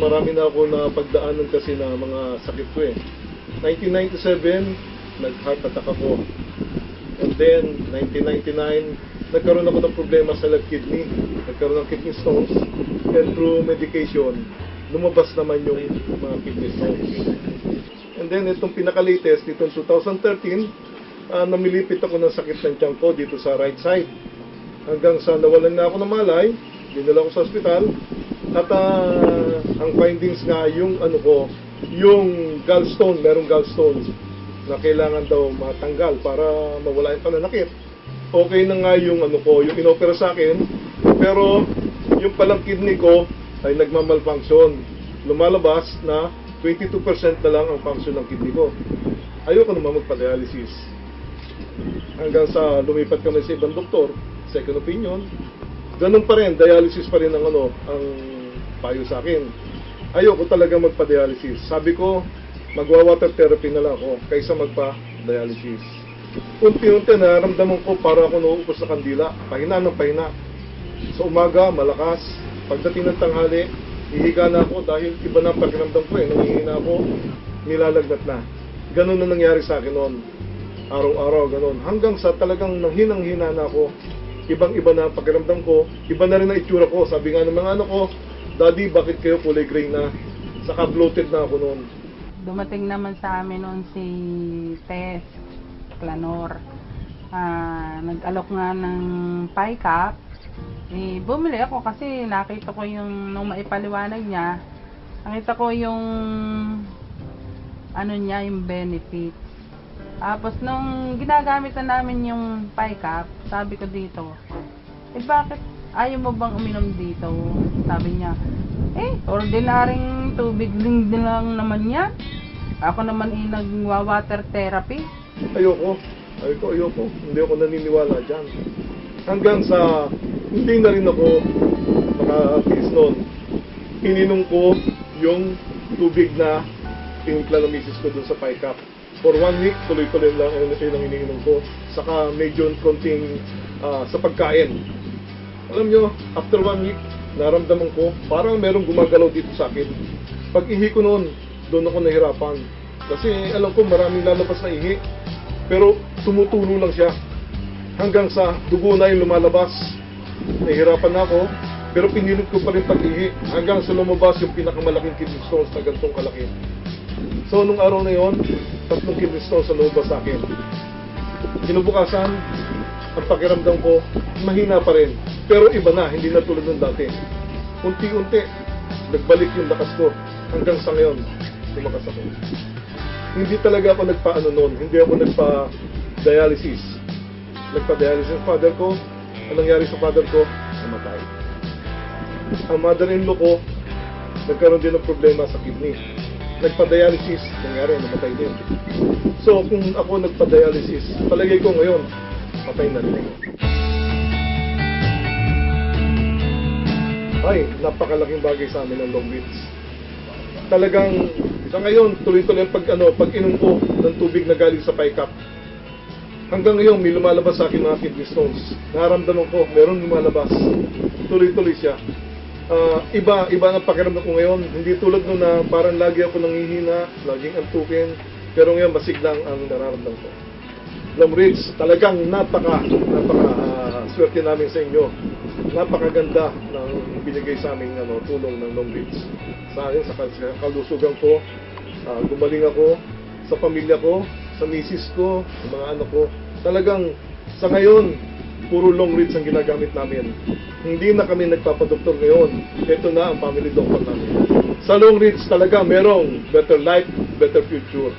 marami na ako na pagdaanan kasi na mga sakit ko eh. 1997, nag-heart attack ako. And then, 1999, nagkaroon ako ng problema sa left kidney. Nagkaroon ng kidney stones. And through medication, lumabas naman yung mga kidney stones. And then, itong pinaka-latest, itong 2013, namilipit ako ng sakit ng tiyan ko dito sa right side. Hanggang sa nawalan na ako ng malay, dinala ko sa ospital. At ang findings nga, yung yung gallstone, merong gallstone na kailangan daw matanggal para mawala yung pananakit. Okay na nga yung yung inopera sa akin, pero yung palang kidney ko ay nagmamalfunction. Lumalabas na 22% na lang ang function ng kidney ko. Ayoko naman magpa-dialysis. Hanggang sa lumipat kami sa ibang doktor, second opinion, ganun pa rin, dialysis pa rin ang ang payo sa akin. Ayoko talaga magpa-dialysis. Sabi ko, magwa-water therapy na lang ako kaysa magpa-dialysis. Unti-unti nararamdaman ko para ako nauupos sa kandila, pahina ng pahina. Sa umaga, malakas. Pagdating ng tanghali, hihiga na ako dahil iba na pakiramdam ko eh. Nangihina ako, nilalagnat na. Ganun na nangyari sa akin noon. Araw-araw, ganun. Hanggang sa talagang nanghinang-hina na ako. Ibang-iba na ang pakiramdam ko. Iba na rin ang itsura ko. Sabi nga ng mga anak ko, Daddy, bakit kayo kulay gray na? Saka bloated na ako noon. Dumating naman sa amin noon si Tess Clanor. Nag-alok nga ng PICAP. Bumili ako kasi nakita ko yung, nung maipaliwanag niya, nakita ko yung niya, yung benefit. Tapos nung ginagamit na namin yung PICAP, sabi ko dito, bakit ayaw mo bang uminom dito? Sabi niya, ordinaryong tubig din lang naman yan. Ako naman nagwa-water therapy. Ayoko. Hindi ako naniniwala dyan. Hanggang sa hindi na rin ako makatiis noon. Ininom ko yung tubig na tinimpla ng misis ko dun sa PICAP. For 1 week, tuloy-tuloy lang ang iniinom ko. Saka medyo konting sa pagkain. Alam nyo, after 1 week, naramdaman ko, parang merong gumagalaw dito sa akin. Pag ihi ko noon, doon ako nahirapan. Kasi alam ko maraming lalabas na ihi. Pero tumutulo lang siya. Hanggang sa dugo na yung lumalabas. Nahihirapan na ako, pero pinilit ko pa rin pag-ihi. Hanggang sa lumabas yung pinakamalaking kidney stones na ganitong kalaki. So, nung araw na yon, 3 kidney stones na lumabas sa akin. Kinabukasan, ang pakiramdam ko, mahina pa rin. Pero iba na, hindi na tulad ng dati. Unti-unti, nagbalik yung lakas ko. Hanggang sa ngayon, lumakas ako. Hindi talaga ako nagpa-ano noon. Hindi ako nagpa-dialysis. Nagpa-dialysis ang father ko. Anong nangyari sa father ko? Namatay. Ang mother-in-law ko, nagkaroon din ng problema sa kidney. Nagpa-dialysis, nangyari, namatay din. So, kung ako nagpa-dialysis, palagay ko ngayon, patay na rin. Ay, napakalaking bagay sa amin ng Long Beach. Talagang, sa ngayon, tuloy-tuloy pag inom ko ng tubig na galing sa PICAP. Hanggang ngayon, may lumalabas sa akin mga kidney stones. Naramdaman ko, meron lumalabas. Tuloy-tuloy siya. Iba ang pakiramdam ko ngayon. Hindi tulad nung na parang lagi ako nanghihina, laging antukin. Pero ngayon, masiglang ang nararamdaman ko. Long Ridge, talagang swerte namin sa inyo. Napakaganda ng binigay sa amin tulong ng Long Ridge. Sa akin, sa kalusugan ko, gumaling ako, sa pamilya ko, sa misis ko, sa mga anak ko. Talagang sa ngayon, puro Long Ridge ang ginagamit namin. Hindi na kami nagpapadoktor ngayon. Ito na ang family doctor namin. Sa Long Ridge talaga merong better life, better future.